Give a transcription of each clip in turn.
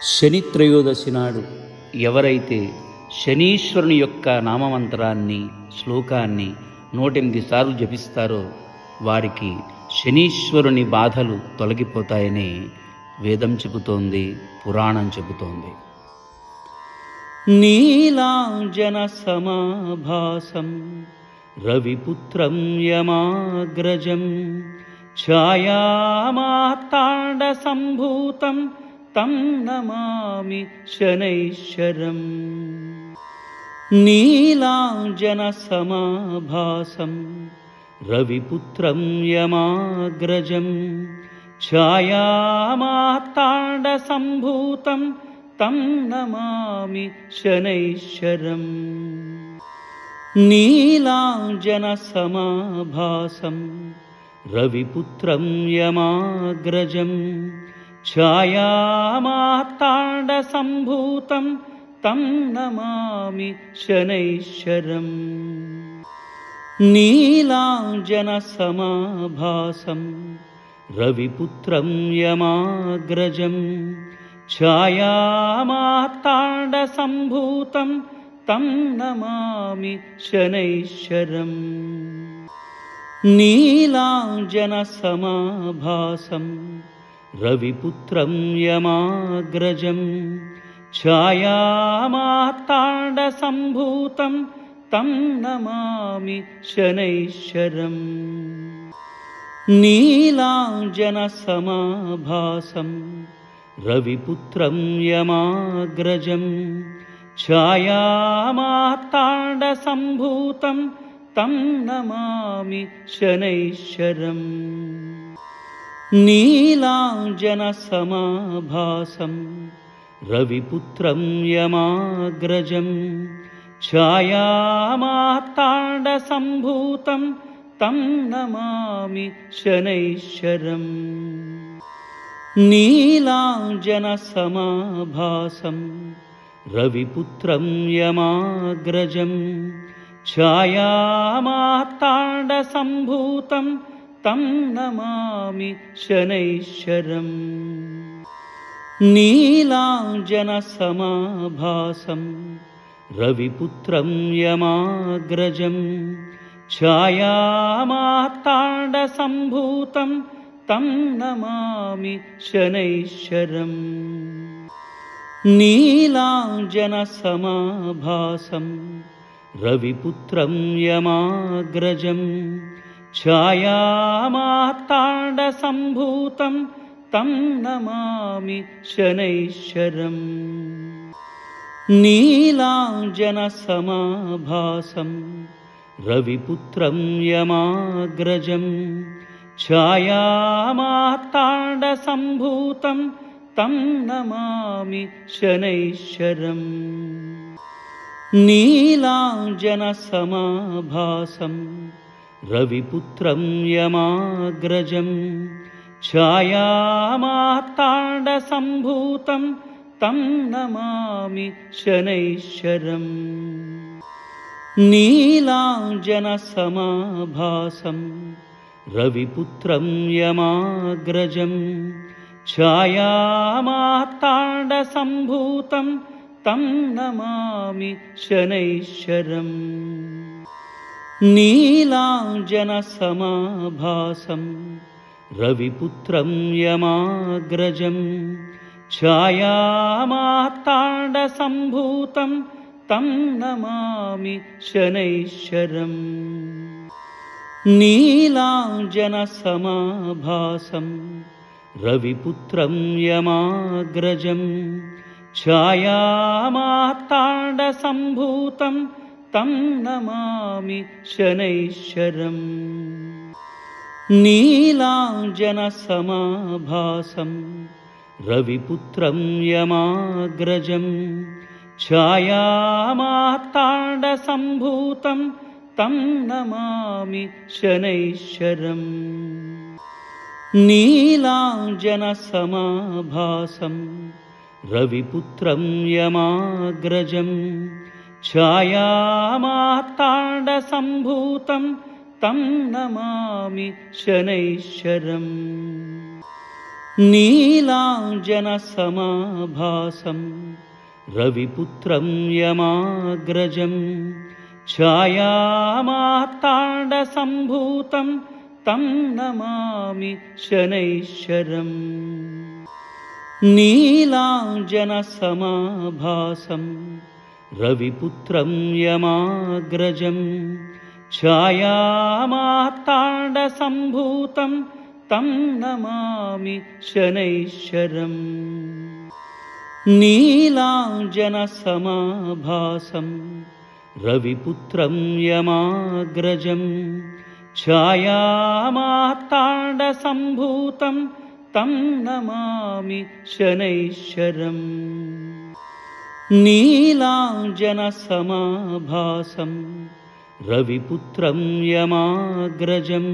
శని త్రయోదశి నాడు ఎవరైతే శనీశ్వరుని యొక్క నామమంత్రాన్ని శ్లోకాన్ని 108 సార్లు జపిస్తారో వారికి శనీశ్వరుని బాధలు తొలగిపోతాయని వేదం చెబుతోంది, పురాణం చెబుతోంది. నీలాంజన సమాభాసం రవిపుత్రం యమాగ్రజం ఛాయామార్తాండ సంభూతం తం నమామి శనైశ్వరం. నీలాంజన సమాభాసం రవిపుత్రం యమాగ్రజం ఛాయామార్తాండ సంభూతం తం నమామి శనైశ్వరం. నీలాంజన సమాభాసం రవిపుత్రం యమాగ్రజం ఛాయామార్తాండ సంభూతం తం నమామి శనైశ్వరం. నీలాంజన సమాభాసం రవిపుత్రం యమాగ్రజం ఛాయామార్తాండ సంభూతం తం నమామి శనైశ్వరం. నీలాంజన సమాభాసం రవిపుత్రం యమాగ్రజం ఛాయామార్తాండ సంభూతం తం నమామి శనైశ్వరం. నీలాంజన సమాభాసం రవిపుత్రం యమాగ్రజం ఛాయామార్తాండ సంభూతం తం నమామి శనైశ్వరం. నీలాంజన సమాభాసం రవిపుత్రం యమాగ్రజం ఛాయామార్తాండ సంభూతం తం నమామి శనైశ్వరం. నీలాంజన సమాభాసం రవిపుత్రం యమాగ్రజం ఛాయామార్తాండ సంభూతం తం నమామి శనైశ్వరం. నీలాంజన సమాభాసం రవిపుత్రం యమాగ్రజం ఛాయామార్తాండ సంభూతం తం నమామి శనైశ్వరం. నీలాంజన సమాభాసం రవిపుత్రం యమాగ్రజం ఛాయామార్తాండ సంభూతం తం నమామి శనైశ్వరం. నీలాంజన సమాభాసం రవిపుత్రం యమాగ్రజం ఛాయామార్తాండ సంభూతం తం నమామి శనైశ్వరం. నీలాంజన సమాభాసం రవిపుత్రం యమాగ్రజం ఛాయామార్తాండ సంభూతం తం నమామి శనైశ్వరం. నీలాంజన సమాభాసం రవిపుత్రం యమాగ్రజం ఛాయామార్తాండ సంభూతం తం నమామి శనైశ్వరం. నీలాంజన సమాభాసం రవిపుత్రం యమాగ్రజం ఛాయామార్తాండ సంభూతం తం నమామి శనైశ్వరం. నీలాంజన సమాభాసం రవిపుత్రం యమాగ్రజం ఛాయామార్తాండ సంభూతం తం నమామి శనైశ్వరం. నీలాంజన సమాభాసం రవిపుత్రం యమాగ్రజం ఛాయామార్తాండ సంభూతం తం నమామి శనైశ్వరం. నీలాంజన సమాభాసం రవిపుత్రం యమాగ్రజం ఛాయామార్తాండ సంభూతం తం నమామి శనైశ్వరం. नीलाञ्जनसमाभासं रविपुत्रं यमाग्रजं छायामार्ताण्डसम्भूतं तं नमामि शनैश्वरम्। नीलाञ्जनसमाभासं रविपुत्रं यमाग्रजं छायामार्ताण्डसम्भूतं तं नमामि शनैश्वरम्। नीलाञ्जनसमाभासं रविपुत्रं यमाग्रजं छायामार्ताण्डसम्भूतं तं नमामि शनैश्वरम्। नीलाञ्जनसमाभासं रविपुत्रं यमाग्रजं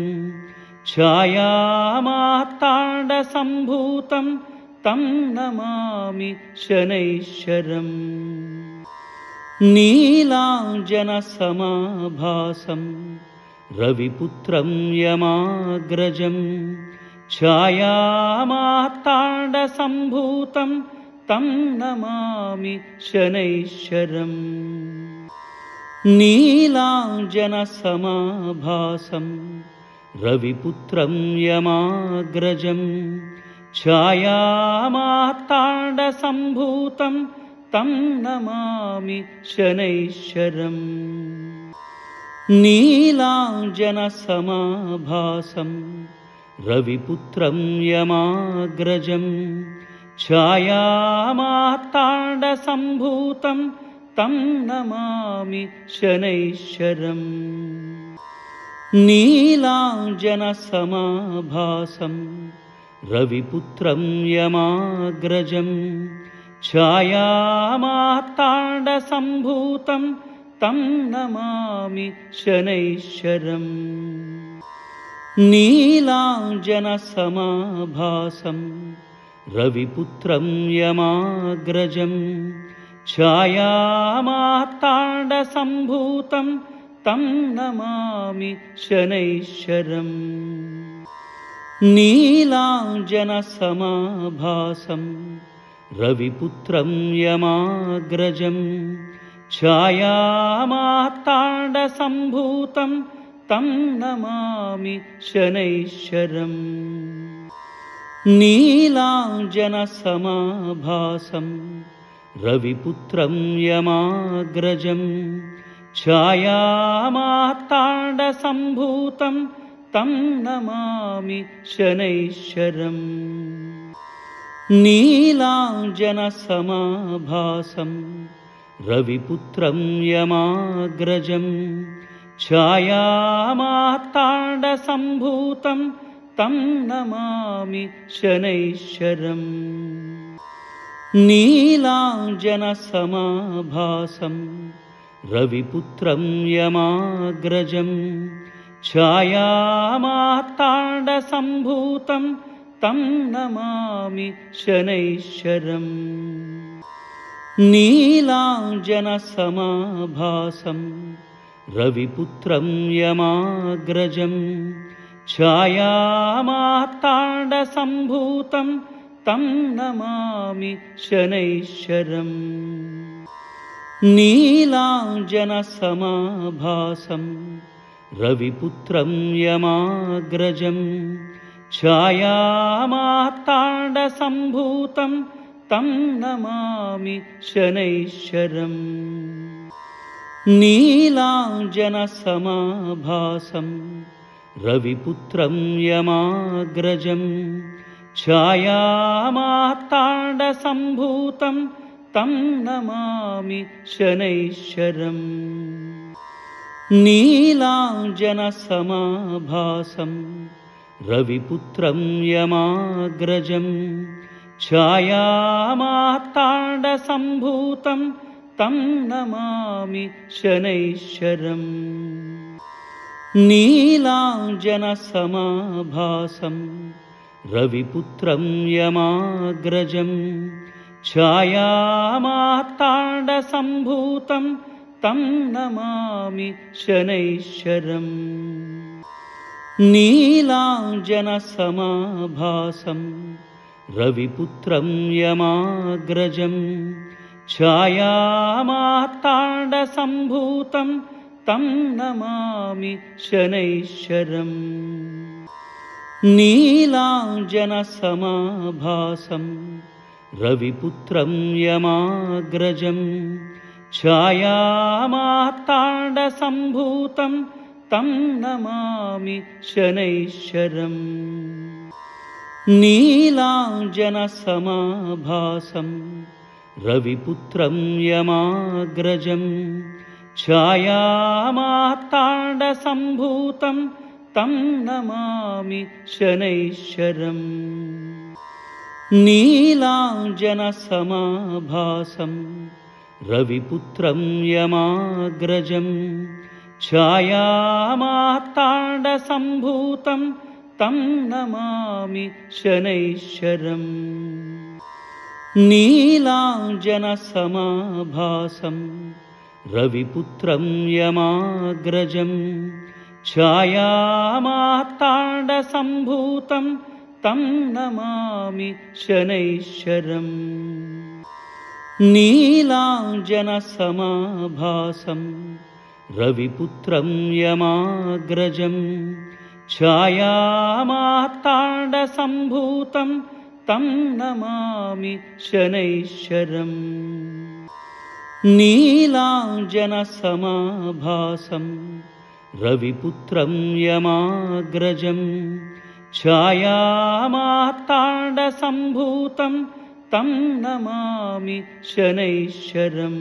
छायामार्ताण्डसम्भूतं तं नमामि शनैश्वरम्। नीलाञ्जनसमाभासं रविपुत्रं यमाग्रजं छायामार्ताण्डसम्भूतं तं नमामि शनैश्वरम्। नीलाञ्जनसमाभासं रविपुत्रं यमाग्रजं छायामार्ताण्डसम्भूतं तं नमामि शनैश्वरम्। नीलाञ्जनसमाभासं रविपुत्रं यमाग्रजं छायामार्ताण्डसम्भूतं तं नमामि शनैश्वरम्। नीलाञ्जनसमाभासं रविपुत्रं यमाग्रजं छायामार्ताण्डसम्भूतं तं नमामि शनैश्वरम्। नीलाञ्जनसमाभासं रविपुत्रं यमाग्रजं छायामार्ताण्डसम्भूतं तं नमामि शनैश्वरम्। नीलाञ्जनसमाभासं रविपुत्रं यमाग्रजं छायामार्ताण्डसम्भूतं तं नमामि शनैश्वरम्। नीलाञ्जनसमाभासं रविपुत्रं यमाग्रजं छायामार्ताण्डसम्भूतं तं नमामि शनैश्वरम्। नीलाञ्जनसमाभासं रविपुत्रं यमाग्रजं छायामार्ताण्डसम्भूतं तं नमामि शनैश्वरम्। नीलाञ्जनसमाभासं रविपुत्रं यमाग्रजं छायामार्ताण्डसम्भूतं तं नमामि शनैश्वरम्। नीलाञ्जनसमाभासं रविपुत्रं यमाग्रजं छायामार्ताण्डसम्भूतं तं नमामि शनैश्वरम्। नीलाञ्जनसमाभासं रविपुत्रं यमाग्रजं छायामार्ताण्डसम्भूतं तं नमामि शनैश्वरम्। नीलाञ्जनसमाभासं रविपुत्रं यमाग्रजं छायामार्ताण्डसम्भूतं तं नमामि शनैश्वरम्। नीलाञ्जनसमाभासं रविपुत्रं यमाग्रजं छायामार्ताण्डसम्भूतं तं नमामि शनैश्वरम्। नीलाञ्जनसमाभासं रविपुत्रं यमाग्रजं छायामार्ताण्डसम्भूतं तं नमामि शनैश्वरम्। नीलाञ्जनसमाभासं रविपुत्रं यमाग्रजं छायामार्ताण्डसम्भूतं तं नमामि शनैश्चरम् नीलाञ्जनसमाभासं रविपुत्रं यमाग्रजं छायामार्ताण्डसम्भूतं तं नमामि शनैश्चरम् नीलाञ्जनसमाभासं रविपुत्रं यमाग्रजं छायामार्ताण्डसम्भूतं तं नमामि शनैश्चरम् नीलाञ्जनसमाभासं रविपुत्रं यमाग्रजं छायामार्ताण्डसम्भूतं तं नमामि शनैश्चरम् नीलाञ्जनसमाभासं रविपुत्रं यमाग्रजं छायामार्ताण्डसम्भूतं तं नमामि शनैश्चरम् नीलाञ्जनसमाभासं रविपुत्रं यमाग्रजं छायामार्ताण्डसम्भूतं तं नमामि शनैश्चरम् नीलाञ्जनसमाभासं रविपुत्रं यमाग्रजं छायामार्ताण्डसम्भूतं तं नमामि शनैश्चरम्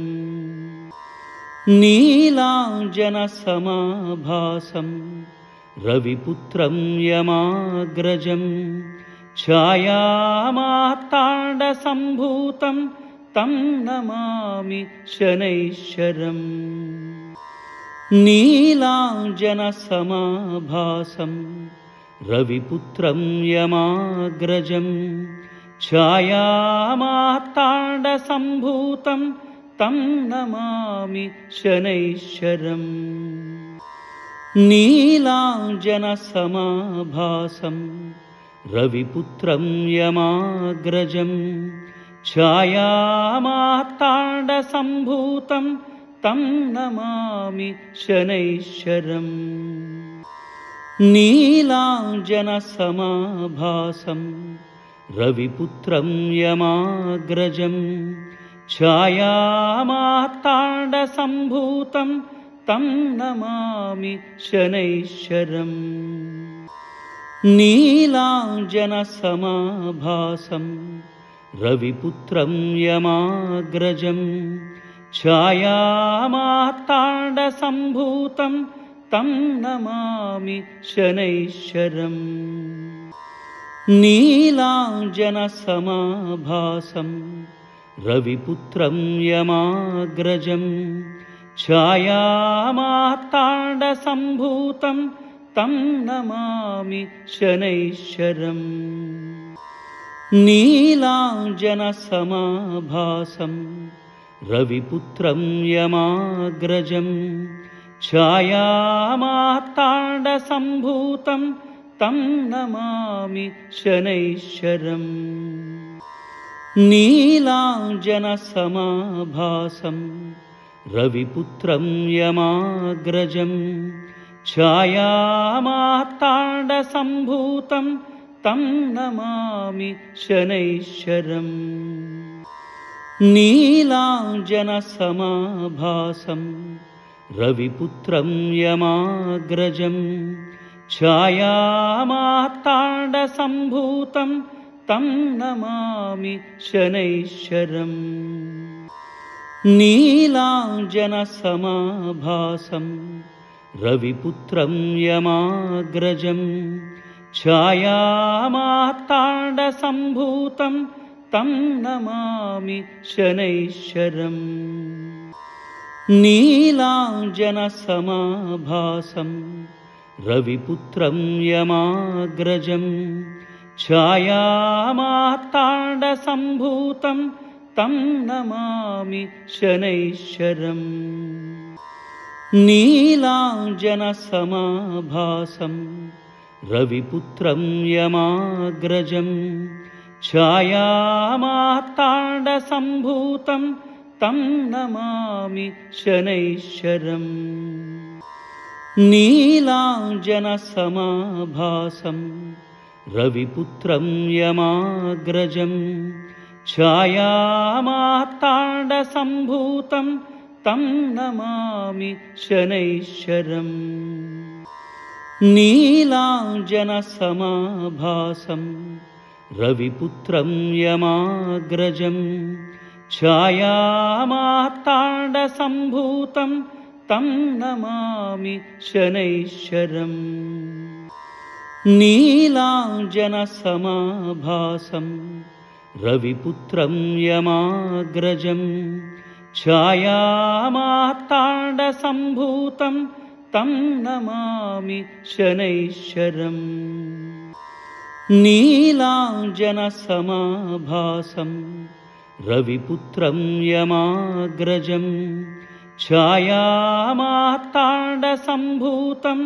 नीलाञ्जनसमाभासं रविपुत्रं यमाग्रजं छायामार्ताण्डसम्भूतं तं नमामि शनैश्चरम् नीलाञ्जनसमाभासं रविपुत्रं यमाग्रजं छायामार्ताण्डसम्भूतं तं नमामि शनैश्चरम् नीलाञ्जनसमाभासं रविपुत्रं यमाग्रजं छायामार्ताण्डसम्भूतं तं नमामि शनैश्चरम् नीलाञ्जनसमाभासं रविपुत्रं यमाग्रजं छायामार्ताण्डसम्भूतं तं नमामि शनैश्चरम् नीलाञ्जनसमाभासं रविपुत्रं यमाग्रजं छायामार्ताण्डसम्भूतं तं नमामि शनैश्चरम् नीलाञ्जनसमाभासं रविपुत्रं यमाग्रजं छायामार्ताण्डसम्भूतं तं नमामि शनैश्चरम् नीलाञ्जनसमाभासं रविपुत्रं यमाग्रजं छायामार्ताण्डसम्भूतं तं नमामि शनैश्चरम् नीलाञ्जनसमाभासं रविपुत्रं यमाग्रजं छायामार्ताण्डसम्भूतं तं नमामि शनैश्चरम् नीलाञ्जनसमाभासं रविपुत्रं यमाग्रजं छायामार्ताण्डसम्भूतं तं नमामि शनैश्चरम् नीलाञ्जनसमाभासं रविपुत्रं यमाग्रजं छायामार्ताण्डसम्भूतं तं नमामि शनैश्चरम् नीलाञ्जनसमाभासं रविपुत्रं यमाग्रजं छायामार्ताण्डसम्भूतं तं नमामि शनैश्चरम् नीलाञ्जनसमाभासं रविपुत्रं यमाग्रजं ఛాయామార్తాण्डसम्भूतं तं नमामि शनैश्चरम् नीलाञ्जनसमाभासं रविपुत्रं यमाग्रजं ఛాయామార్తాण्डसम्भूतं तं नमामि शनैश्चरम् नीलाञ्जनसमाभासं रविपुत्रं यमाग्रजं ఛాయామార్తాण्डसम्भूतं तं नमामि शनैश्चरम् नीलाञ्जनसमाभासं रविपुत्रं यमाग्रजं ఛాయామార్తాण्डसम्भूतं तं नमामि शनैश्चरम् नीलाञ्जनसमाभासं रविपुत्रं यमाग्रजं ఛాయామార్తాण्डसम्भूतं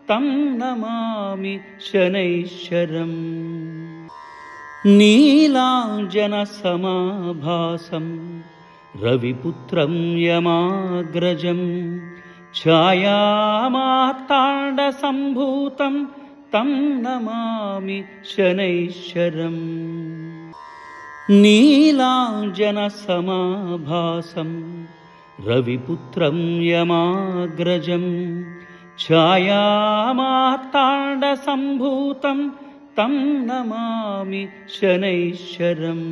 तं नमामि शनैश्चरम् नीलाञ्जनसमाभासं रविपुत्रं यमाग्रजं ఛాయామార్తాण्डसम्भूतं तं नमामि शनैश्चरम् नीलाञ्जनसमाभासं रविपुत्रं यमाग्रजं ఛాయామార్తాण्डसम्भूतं तं नमामि शनैश्चरम्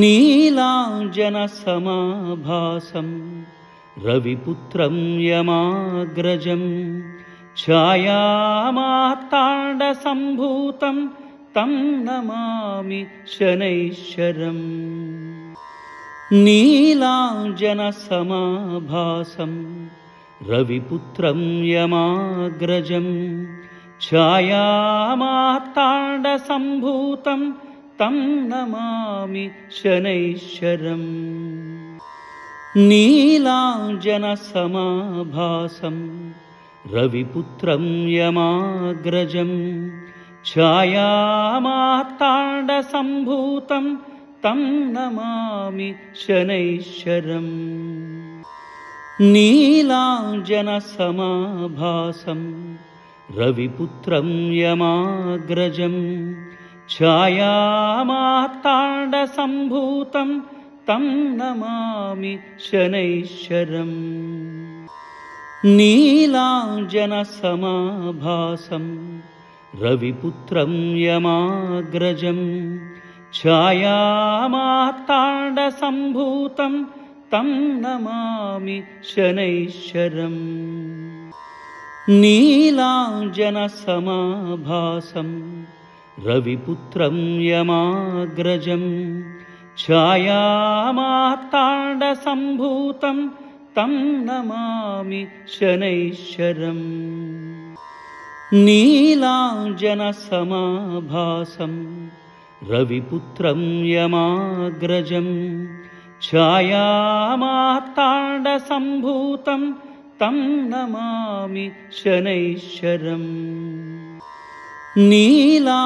नीलाञ्जनसमाभासं रविपुत्रं यमाग्रजं ఛాయామార్తాण्डसम्भूतं तं नमामि शनैश्चरम् नीलाञ्जनसमाभासं रविपुत्रं यमाग्रजं ఛాయామార్తాण्डसम्भूतं तं नमामि शनैश्चरम् नीलाञ्जनसमाभासं रविपुत्रं यमाग्रजं ఛాయామార్తాण्डसम्भूतं तं नमामि शनैश्चरम् नीलाञ्जनसमाभासं रविपुत्रं यमाग्रजं ఛాయామార్తాण्डसम्भूतं तं नमामि शनैश्चरम् नीलाञ्जनसमाभासं रविपुत्रं यमाग्रजं ఛాయామార్తాण्डसम्भूतं तं नमामि शनैश्चरम् नीलाञ्जनसमाभासं रविपुत्रं यमाग्रजं ఛాయామార్తాण्डसम्भूतं तं नमामि शनैश्चरम् नीलाञ्जनसमाभासं रविपुत्रं यमाग्रजं ఛాయామార్తాण्डसम्भूतं तं नमामि शनैश्चरम् नीलाञ्जनसमाभासं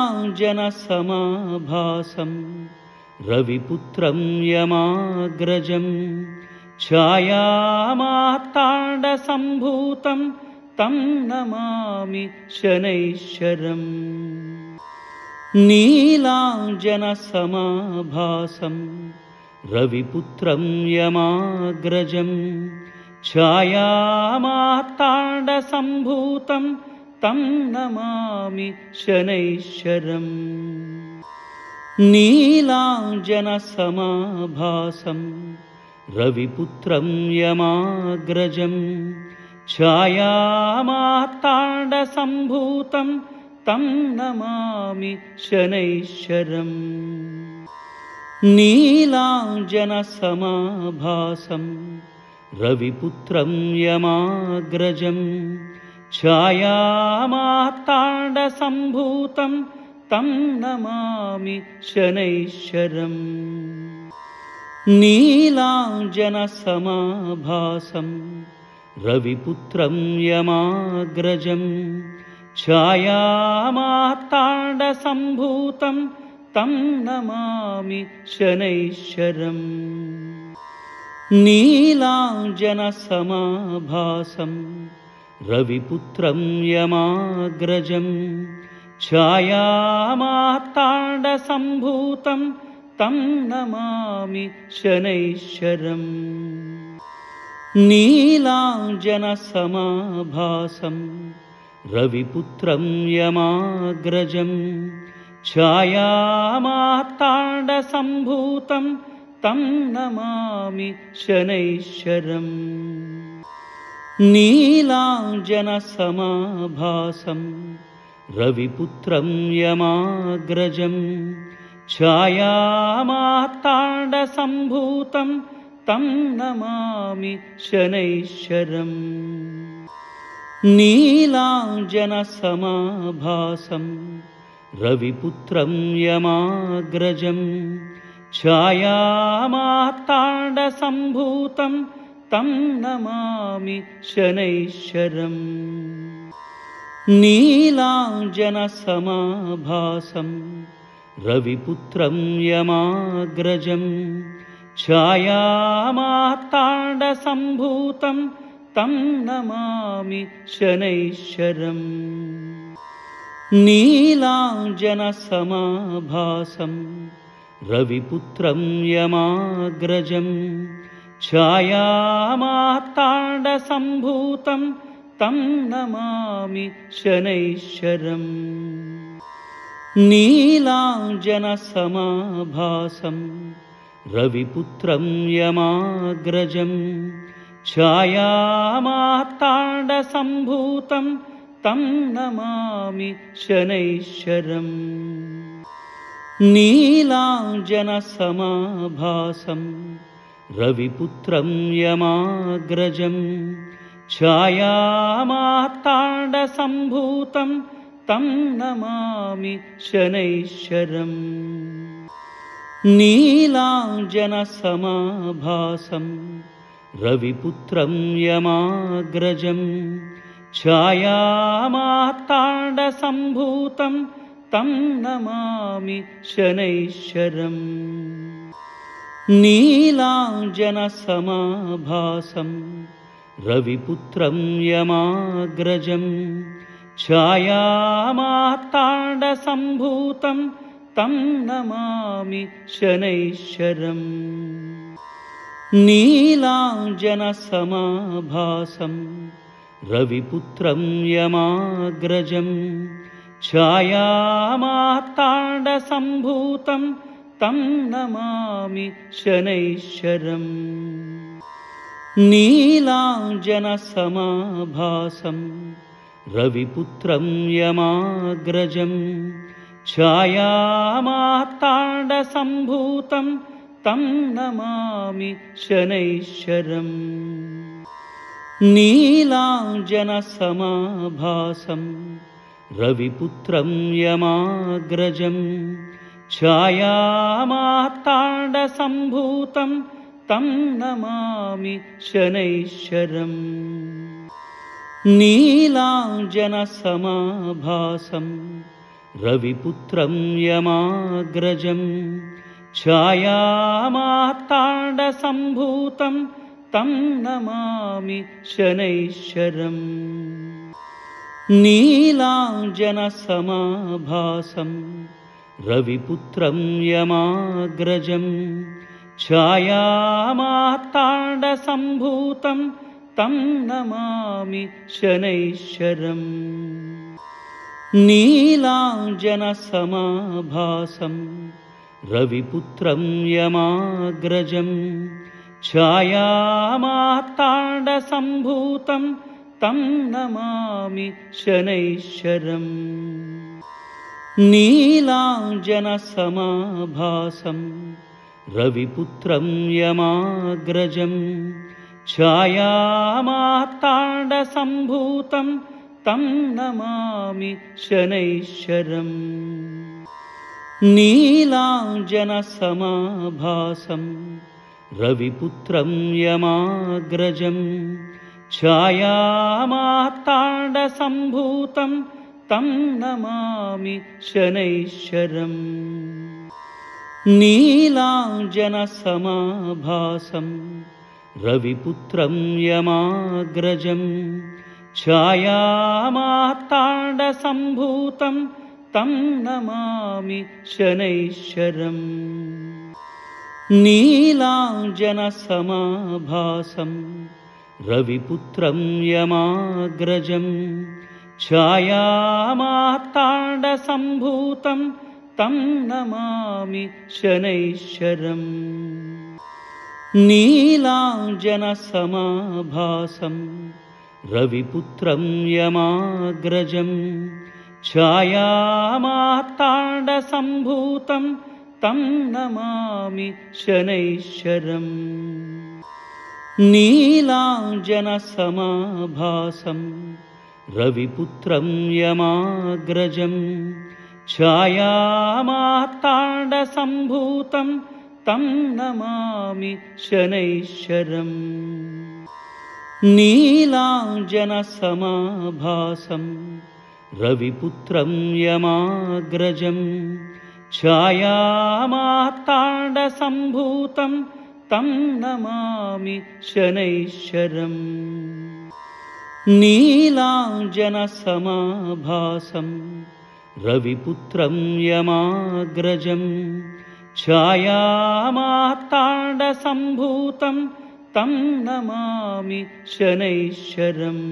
रविपुत्रं यमाग्रजं ఛాయామార్తాण्डसम्भूतं तं नमामि शनैश्चरम् नीलाञ्जनसमाभासं रविपुत्रं यमाग्रजं ఛాయామార్తాण्डसम्भूतं तं नमामि शनैश्चरम् नीलाञ्जनसमाभासं रविपुत्रं यमाग्रजं ఛాయామార్తాण्डसम्भूतं तं नमामि शनैश्चरम् नीलाञ्जनसमाभासं रविपुत्रं यमाग्रजं ఛాయామార్తాण्डसम्भूतं तं नमामि शनैश्चरम् नीलाञ्जनसमाभासं रविपुत्रं यमाग्रजं ఛాయామార్తాण्डसम्भूतं तं नमामि शनैश्चरम् नीलाञ्जनसमाभासं रविपुत्रं यमाग्रजं छायामार्ताण्डसम्भूतं तं नमामि शनैश्चरम् नीलाञ्जनसमाभासं रविपुत्रं यमाग्रजं छायामार्ताण्डसम्भूतं तं नमामि शनैश्चरम् नीलाञ्जनसमाभासं रविपुत्रं यमाग्रजं छायामार्ताण्डसम्भूतं तं नमामि शनैश्चरम् नीलाञ्जनसमाभासं रविपुत्रं यमाग्रजं छायामार्ताण्डसम्भूतं तं नमामि शनैश्चरम् नीलाञ्जनसमाभासं रविपुत्रं यमाग्रजं छायामार्ताण्डसम्भूतं तं नमामि शनैश्चरम् नीलाञ्जनसमाभासं रविपुत्रं यमाग्रजं छायामार्ताण्डसम्भूतं तं नमामि शनैश्चरम् नीलाञ्जनसमाभासं रविपुत्रं यमाग्रजं छायामार्ताण्डसम्भूतं तं नमामि शनैश्चरम् नीलाञ्जनसमाभासं रविपुत्रं यमाग्रजं छायामार्ताण्डसम्भूतं तं नमामि शनैश्चरम् नीलाञ्जनसमाभासं रविपुत्रं यमाग्रजं छायामार्ताण्डसम्भूतं तं नमामि शनैश्चरम् नीलाञ्जनसमाभासं रविपुत्रं यमाग्रजं छायामार्ताण्डसम्भूतं तं नमामि शनैश्चरम् नीलाञ्जनसमाभासं रविपुत्रं यमाग्रजं छायामार्ताण्डसम्भूतं तं नमामि शनैश्चरम् नीलाञ्जनसमाभासं रविपुत्रं यमाग्रजं छायामार्ताण्डसम्भूतं तं नमामि शनैश्चरम् नीलाञ्जनसमाभासं रविपुत्रं यमाग्रजं छायामार्ताण्डसम्भूतं तं नमामि शनैश्चरम् नीलाञ्जनसमाभासं रविपुत्रं यमाग्रजं छायामार्ताण्डसम्भूतं तं नमामि शनैश्चरम् नीलाञ्जनसमाभासं रविपुत्रं यमाग्रजं छायामार्ताण्डसम्भूतं तं नमामि शनैश्चरम् नीलाञ्जनसमाभासं रविपुत्रं यमाग्रजं छायामार्ताण्डसम्भूतं तं नमामि शनैश्चरम् नीलाञ्जनसमाभासं रविपुत्रं यमाग्रजं छायामार्ताण्डसम्भूतं तं नमामि शनैश्चरम् नीलाञ्जनसमाभासं रविपुत्रं यमाग्रजं छायामार्ताण्डसम्भूतं तं नमामि शनैश्चरम् नीलाञ्जनसमाभासं रविपुत्रं यमाग्रजं छायामार्ताण्डसम्भूतं तं नमामि शनैश्वरम् नीलाञ्जनसमाभासं रविपुत्रं यमाग्रजं छायामार्ताण्डसम्भूतं तं नमामि शनैश्वरम् नीलाञ्जनसमाभासं रविपुत्रं यमाग्रजं छायामार्ताण्डसम्भूतं तं नमामि शनैश्वरम् नीलाञ्जनसमाभासं रविपुत्रं यमाग्रजं छायामार्ताण्डसम्भूतं तं नमामि शनैश्वरम् नीलाञ्जनसमाभासं रविपुत्रं यमाग्रजं छायामार्ताण्डसम्भूतं तं नमामि शनैश्वरम् नीलाञ्जनसमाभासं रविपुत्रं यमाग्रजं छायामार्ताण्डसम्भूतं तं नमामि शनैश्वरम्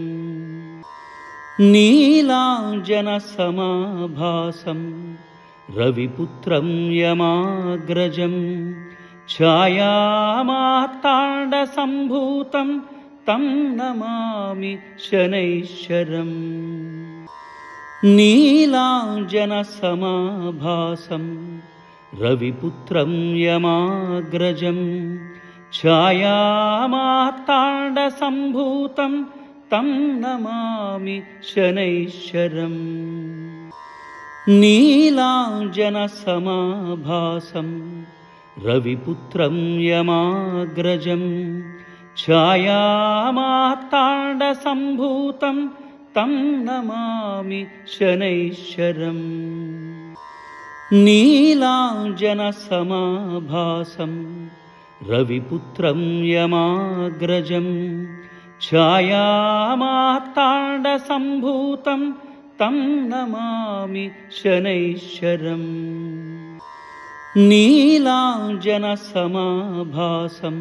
नीलाञ्जनसमाभासं रविपुत्रं यमाग्रजं छायामार्ताण्डसम्भूतं तं नमामि शनैश्वरम् नीलाञ्जनसमाभासं रविपुत्रं यमाग्रजं छायामार्ताण्डसम्भूतं तं नमामि शनैश्वरम् नीलाञ्जनसमाभासं रविपुत्रं यमाग्रजं छायामार्ताण्डसम्भूतं तं नमामि शनैश्वरम् नीलाञ्जनसमाभासं रविपुत्रं यमाग्रजं छायामार्ताण्डसम्भूतं तं नमामि शनैश्वरम् नीलाञ्जनसमाभासं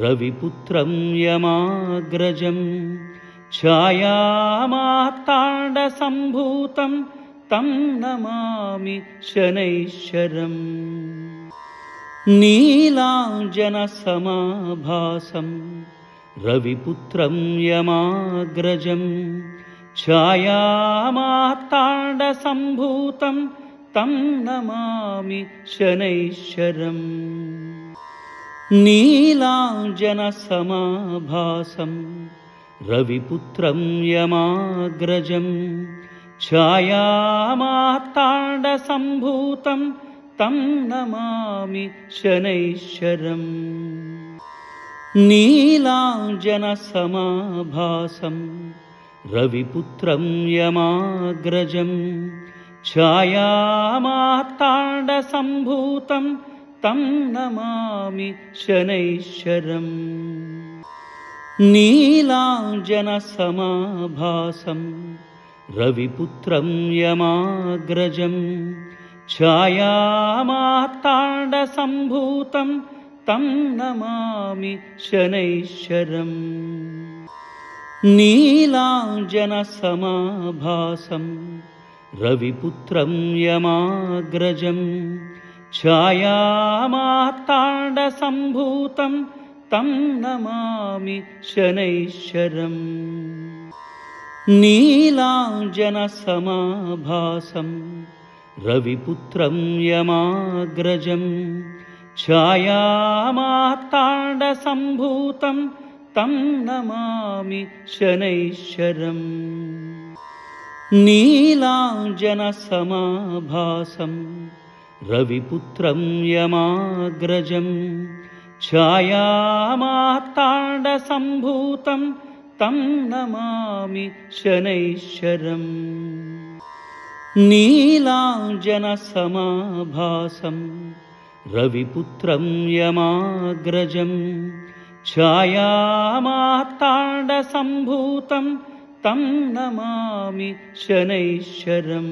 रविपुत्रं यमाग्रजं छायामार्ताण्डसम्भूतं तं नमामि शनैश्वरम् नीलाञ्जनसमाभासं रविपुत्रं यमाग्रजं छायामार्ताण्डसम्भूतं तं नमामि शनैश्वरम् नीलाञ्जनसमाभासं रविपुत्रं यमाग्रजं छायामार्ताण्डसम्भूतं तं नमामि शनैश्वरम् नीलाञ्जनसमाभासं रविपुत्रं यमाग्रजं छायामार्ताण्डसम्भूतं तं नमामि शनैश्वरम् नीलाञ्जनसमाभासं रविपुत्रं यमाग्रजं छायामार्ताण्डसम्भूतं तं नमामि शनैश्वरम् नीलाञ्जनसमाभासं रविपुत्रं यमाग्रजं छायामार्ताण्डसम्भूतं तं नमामि शनैश्वरम् नीलाञ्जनसमाभासं रविपुत्रं यमाग्रजं छायामार्ताण्डसम्भूतं तं नमामि शनैश्वरम् नीलाञ्जनसमाभासं रविपुत्रं यमाग्रजं छायामार्ताण्डसम्भूतं तं नमामि शनैश्वरम् नीलाञ्जनसमाभासं రవిపుత్రం యమాగ్రజం ఛాయామార్తాండసంభూతం తం నమామి శనైశ్వరం.